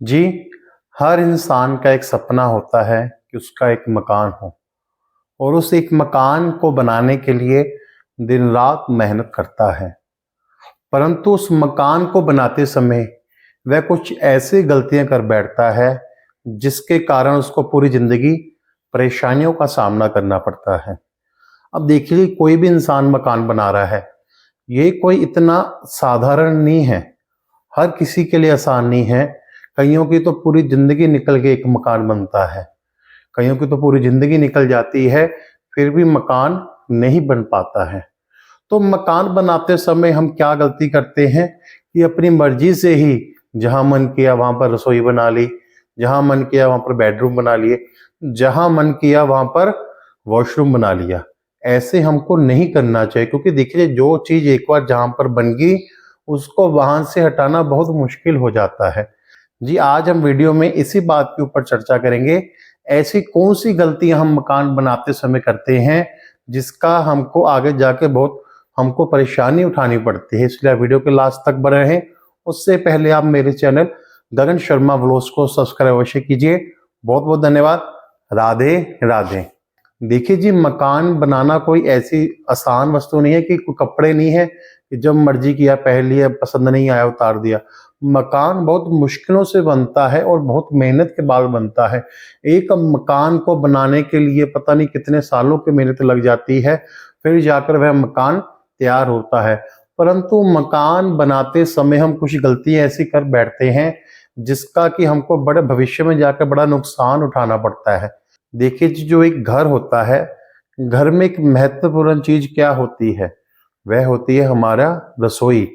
जी, हर इंसान का एक सपना होता है कि उसका एक मकान हो और उस एक मकान को बनाने के लिए दिन रात मेहनत करता है। परंतु उस मकान को बनाते समय वह कुछ ऐसी गलतियां कर बैठता है जिसके कारण उसको पूरी जिंदगी परेशानियों का सामना करना पड़ता है। अब देखिए, कोई भी इंसान मकान बना रहा है, ये कोई इतना साधारण नहीं है, हर किसी के लिए आसान नहीं है। कईयों की तो पूरी जिंदगी निकल के एक मकान बनता है, कईयों की तो पूरी जिंदगी निकल जाती है, फिर भी मकान नहीं बन पाता है। तो मकान बनाते समय हम क्या गलती करते हैं कि अपनी मर्जी से ही जहां मन किया वहां पर रसोई बना ली, जहां मन किया वहां पर बेडरूम बना लिए, जहां मन किया वहां पर वॉशरूम बना लिया। ऐसे हमको नहीं करना चाहिए, क्योंकि देखिए, जो चीज एक बार जहां पर बन गई उसको वहां से हटाना बहुत मुश्किल हो जाता है। जी, आज हम वीडियो में इसी बात के ऊपर चर्चा करेंगे। ऐसी कौन सी गलतियां हम मकान बनाते समय करते हैं जिसका हमको आगे जाके बहुत हमको परेशानी उठानी पड़ती है। इसलिए आप वीडियो के लास्ट तक बने रहें। उससे पहले आप मेरे चैनल गगन शर्मा व्लॉग्स को सब्सक्राइब अवश्य कीजिए। बहुत बहुत धन्यवाद। राधे राधे। देखिए जी, मकान बनाना कोई ऐसी आसान वस्तु नहीं है कि कोई कपड़े नहीं है कि जब मर्जी किया पहन लिया, पसंद नहीं आया उतार दिया। मकान बहुत मुश्किलों से बनता है और बहुत मेहनत के बाद बनता है। एक मकान को बनाने के लिए पता नहीं कितने सालों की मेहनत लग जाती है, फिर जाकर वह मकान तैयार होता है। परंतु मकान बनाते समय हम कुछ गलतियां ऐसी कर बैठते हैं जिसका कि हमको बड़े भविष्य में जाकर बड़ा नुकसान उठाना पड़ता है। देखिए जी, जो एक घर होता है, घर में एक महत्वपूर्ण चीज क्या होती है? वह होती है हमारा रसोई,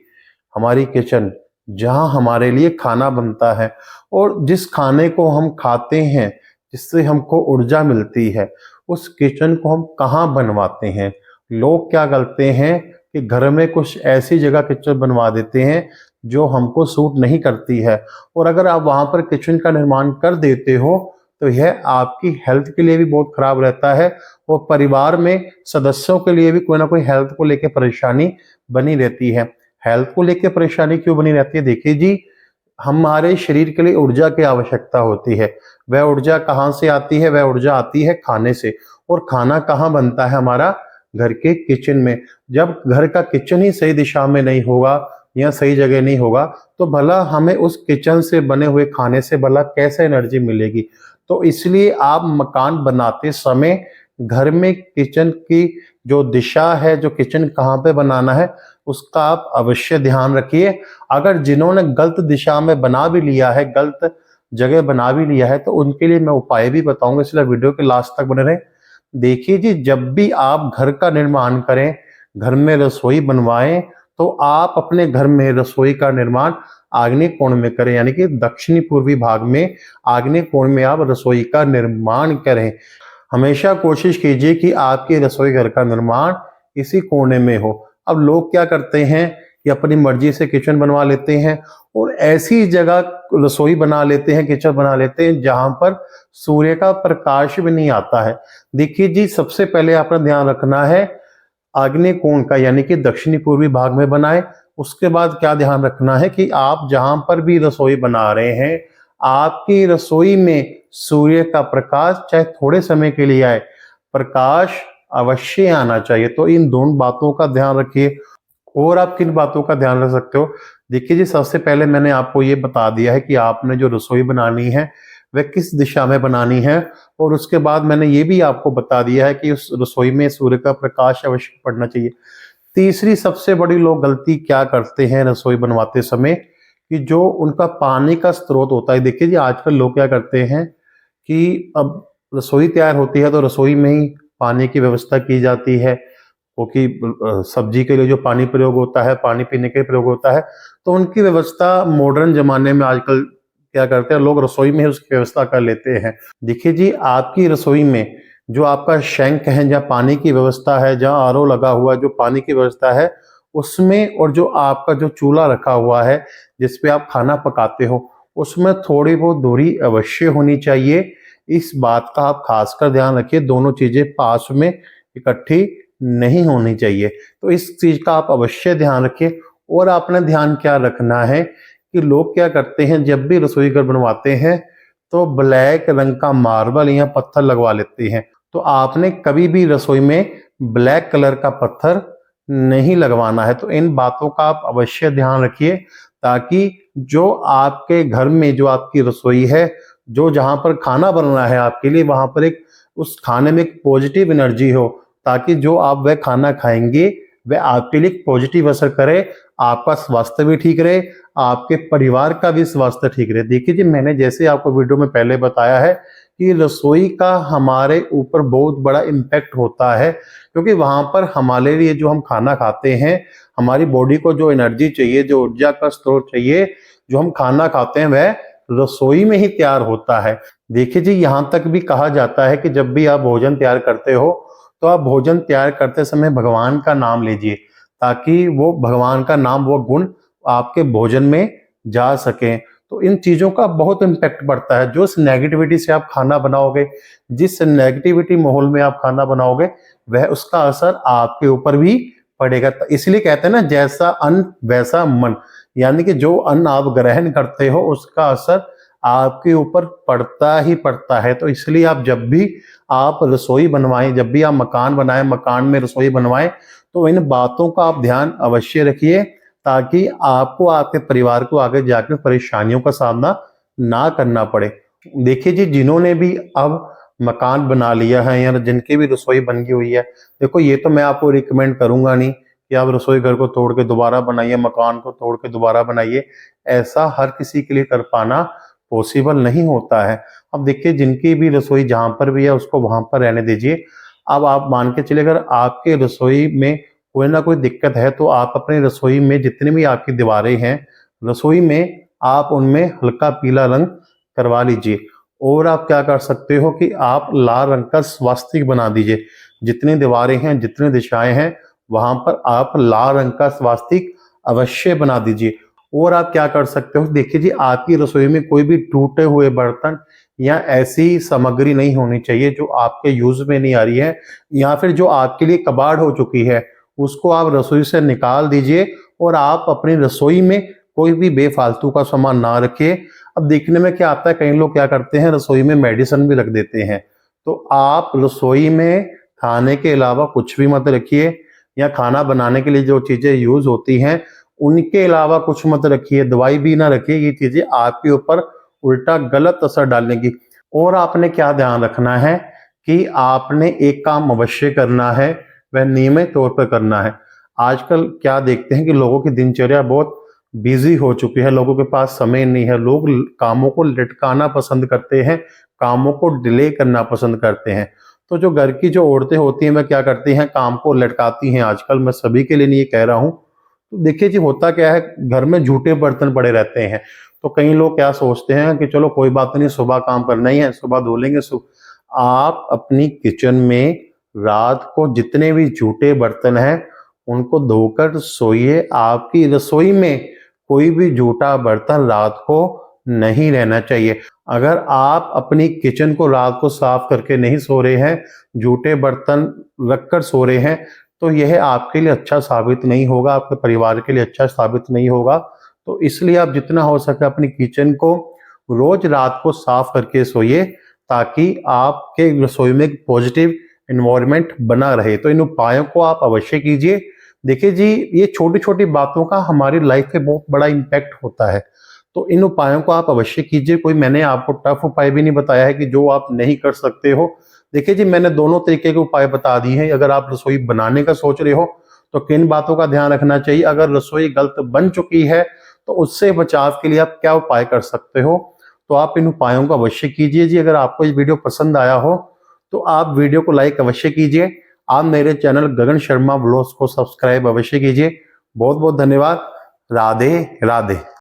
हमारी किचन, जहां हमारे लिए खाना बनता है। और जिस खाने को हम खाते हैं, जिससे हमको ऊर्जा मिलती है, उस किचन को हम कहाँ बनवाते हैं? लोग क्या करते हैं कि घर में कुछ ऐसी जगह किचन बनवा देते हैं जो हमको सूट नहीं करती है। और अगर आप वहां पर किचन का निर्माण कर देते हो तो यह आपकी हेल्थ के लिए भी बहुत खराब रहता है और परिवार में सदस्यों के लिए भी कोई ना कोई हेल्थ को लेकर परेशानी बनी रहती है। हेल्थ को लेकर परेशानी क्यों बनी रहती है? देखिए जी, हमारे शरीर के लिए ऊर्जा की आवश्यकता होती है। वह ऊर्जा कहाँ से आती है? वह ऊर्जा आती है खाने से। और खाना कहाँ बनता है? हमारा घर के किचन में। जब घर का किचन ही सही दिशा में नहीं होगा या सही जगह नहीं होगा तो भला हमें उस किचन से बने हुए खाने से भला कैसे एनर्जी मिलेगी? तो इसलिए आप मकान बनाते समय घर में किचन की जो दिशा है, जो किचन कहाँ पे बनाना है, उसका आप अवश्य ध्यान रखिए। अगर जिन्होंने गलत दिशा में बना भी लिया है, गलत जगह बना भी लिया है, तो उनके लिए मैं उपाय भी बताऊंगा, इसलिए वीडियो के लास्ट तक बने रहें। देखिए जी, जब भी आप घर का निर्माण करें, घर में रसोई बनवाएं, तो आप अपने घर में रसोई का निर्माण आग्नेय कोण में करें, यानी कि दक्षिणी पूर्वी भाग में आग्नेय कोण में आप रसोई का निर्माण करें। हमेशा कोशिश कीजिए कि आपके रसोई घर का निर्माण इसी कोने में हो। अब लोग क्या करते हैं कि अपनी मर्जी से किचन बनवा लेते हैं और ऐसी जगह रसोई बना लेते हैं, किचन बना लेते हैं जहां पर सूर्य का प्रकाश भी नहीं आता है। देखिए जी, सबसे पहले आपने ध्यान रखना है आग्नेय कोण का, यानी कि दक्षिणी पूर्वी भाग में बनाए। उसके बाद क्या ध्यान रखना है कि आप जहां पर भी रसोई बना रहे हैं, आपकी रसोई में सूर्य का प्रकाश चाहे थोड़े समय के लिए आए, प्रकाश अवश्य आना चाहिए। तो इन दोनों बातों का ध्यान रखिए। और आप किन बातों का ध्यान रख सकते हो? देखिए जी, सबसे पहले मैंने आपको ये बता दिया है कि आपने जो रसोई बनानी है वह किस दिशा में बनानी है। और उसके बाद मैंने ये भी आपको बता दिया है कि उस रसोई में सूर्य का प्रकाश अवश्य पड़ना चाहिए। तीसरी सबसे बड़ी लोग गलती क्या करते हैं रसोई बनवाते समय, कि जो उनका पानी का स्रोत होता है। देखिए जी, आजकल लोग क्या करते हैं कि अब रसोई तैयार होती है तो रसोई में ही पानी की व्यवस्था की जाती है, क्योंकि सब्जी के लिए जो पानी प्रयोग होता है, पानी पीने के लिए प्रयोग होता है, तो उनकी व्यवस्था मॉडर्न जमाने में आजकल क्या करते हैं, लोग रसोई में ही उसकी व्यवस्था कर लेते हैं। देखिए जी, आपकी रसोई में जो आपका शैंक है, जहाँ पानी की व्यवस्था है, जहाँ आरओ लगा हुआ जो पानी की व्यवस्था है उसमें, और जो आपका जो चूल्हा रखा हुआ है जिसपे आप खाना पकाते हो, उसमें थोड़ी बहुत दूरी अवश्य होनी चाहिए। इस बात का आप खासकर ध्यान रखिए, दोनों चीजें पास में इकट्ठी नहीं होनी चाहिए। तो इस चीज का आप अवश्य ध्यान रखिए। और आपने ध्यान क्या रखना है कि लोग क्या करते हैं, जब भी रसोई घर बनवाते हैं तो ब्लैक रंग का मार्बल या पत्थर लगवा लेते हैं। तो आपने कभी भी रसोई में ब्लैक कलर का पत्थर नहीं लगवाना है। तो इन बातों का आप अवश्य ध्यान रखिए, ताकि जो आपके घर में जो आपकी रसोई है, जो जहाँ पर खाना बन रहा है आपके लिए, वहाँ पर एक उस खाने में एक पॉजिटिव एनर्जी हो, ताकि जो आप वह खाना खाएंगे वह आपके लिए एक पॉजिटिव असर करे, आपका स्वास्थ्य भी ठीक रहे, आपके परिवार का भी स्वास्थ्य ठीक रहे। देखिए जी, मैंने जैसे आपको वीडियो में पहले बताया है कि रसोई का हमारे ऊपर बहुत बड़ा इम्पैक्ट होता है, क्योंकि वहां पर हमारे लिए जो हम खाना खाते हैं, हमारी बॉडी को जो एनर्जी चाहिए, जो ऊर्जा का स्रोत चाहिए, जो हम खाना खाते हैं वह रसोई में ही तैयार होता है। देखिए जी, यहाँ तक भी कहा जाता है कि जब भी आप भोजन तैयार करते हो तो आप भोजन तैयार करते समय भगवान का नाम लीजिए, ताकि वो भगवान का नाम, वो गुण आपके भोजन में जा सके। तो इन चीजों का बहुत इम्पैक्ट पड़ता है। जो नेगेटिविटी से आप खाना बनाओगे, जिस नेगेटिविटी माहौल में आप खाना बनाओगे, वह उसका असर आपके ऊपर भी पड़ेगा। तो इसलिए कहते हैं ना, जैसा अन्न वैसा मन, यानी कि जो अन्न आप ग्रहण करते हो उसका असर आपके ऊपर पड़ता ही पड़ता है। तो इसलिए आप जब भी आप रसोई बनवाएं, जब भी आप मकान बनाएं, मकान में रसोई बनवाएं, तो इन बातों का आप ध्यान अवश्य रखिए, ताकि आपको, आपके परिवार को आगे जाकर परेशानियों का सामना ना करना पड़े। देखिए जी, जिन्होंने भी अब मकान बना लिया है या जिनकी भी रसोई बन गई हुई है, देखो ये तो मैं आपको रिकमेंड करूंगा नहीं कि आप रसोई घर को तोड़ के दोबारा बनाइए, मकान को तोड़ के दोबारा बनाइए। ऐसा हर किसी के लिए कर पाना पॉसिबल नहीं होता है। अब देखिए, जिनकी भी रसोई जहां पर भी है उसको वहां पर रहने दीजिए। अब आप मान के चलिए, अगर आपके रसोई में कोई ना कोई दिक्कत है, तो आप अपनी रसोई में जितनी भी आपकी दीवारें हैं, रसोई में आप उनमें हल्का पीला रंग करवा लीजिए। और आप क्या कर सकते हो कि आप लाल रंग का स्वास्तिक बना दीजिए। जितनी दीवारें हैं, जितनी दिशाएं हैं, वहां पर आप लाल रंग का स्वास्तिक अवश्य बना दीजिए। और आप क्या कर सकते हो, देखिए जी, आपकी रसोई में कोई भी टूटे हुए बर्तन या ऐसी सामग्री नहीं होनी चाहिए जो आपके यूज में नहीं आ रही है, या फिर जो आपके लिए कबाड़ हो चुकी है, उसको आप रसोई से निकाल दीजिए। और आप अपनी रसोई में कोई भी बेफालतू का सामान ना रखिए। अब देखने में क्या आता है, कई लोग क्या करते हैं, रसोई में मेडिसिन भी रख देते हैं। तो आप रसोई में खाने के अलावा कुछ भी मत रखिए, या खाना बनाने के लिए जो चीजें यूज होती हैं उनके अलावा कुछ मत रखिए, दवाई भी ना रखिए। ये चीजें आपके ऊपर उल्टा गलत असर डालेंगी। और आपने क्या ध्यान रखना है कि आपने एक काम अवश्य करना है, वह नियमित तौर पर करना है। आजकल क्या देखते हैं कि लोगों की दिनचर्या बहुत बिजी हो चुकी है, लोगों के पास समय नहीं है, लोग कामों को लटकाना पसंद करते हैं, कामों को डिले करना पसंद करते हैं। तो जो घर की जो औरतें होती हैं, वह क्या करती हैं, काम को लटकाती हैं। आजकल मैं सभी के लिए नहीं ये कह रहा हूँ। तो देखिए जी, होता क्या है, घर में झूठे बर्तन पड़े रहते हैं। तो कई लोग क्या सोचते हैं कि चलो कोई बात नहीं, सुबह काम करना ही है, सुबह धो लेंगे। आप अपनी किचन में रात को जितने भी झूठे बर्तन हैं उनको धोकर सोइए। आपकी रसोई में कोई भी झूठा बर्तन रात को नहीं रहना चाहिए। अगर आप अपनी किचन को रात को साफ करके नहीं सो रहे हैं, झूठे बर्तन रखकर सो रहे हैं, तो यह आपके लिए अच्छा साबित नहीं होगा, आपके परिवार के लिए अच्छा साबित नहीं होगा। तो इसलिए आप जितना हो सके अपनी किचन को रोज रात को साफ करके सोइए, ताकि आपके रसोई में एक पॉजिटिव एनवायरनमेंट बना रहे। तो इन उपायों को आप अवश्य कीजिए। देखिए जी, ये छोटी छोटी बातों का हमारी लाइफ पे बहुत बड़ा इम्पैक्ट होता है। तो इन उपायों को आप अवश्य कीजिए। कोई मैंने आपको टफ उपाय भी नहीं बताया है कि जो आप नहीं कर सकते हो। देखिए जी, मैंने दोनों तरीके के उपाय बता दिए हैं। अगर आप रसोई बनाने का सोच रहे हो तो किन बातों का ध्यान रखना चाहिए, अगर रसोई गलत बन चुकी है तो उससे बचाव के लिए आप क्या उपाय कर सकते हो, तो आप इन उपायों को अवश्य कीजिए जी। अगर आपको ये वीडियो पसंद आया हो तो आप वीडियो को लाइक अवश्य कीजिए। आप मेरे चैनल गगन शर्मा ब्लॉग्स को सब्सक्राइब अवश्य कीजिए। बहुत बहुत धन्यवाद। राधे राधे।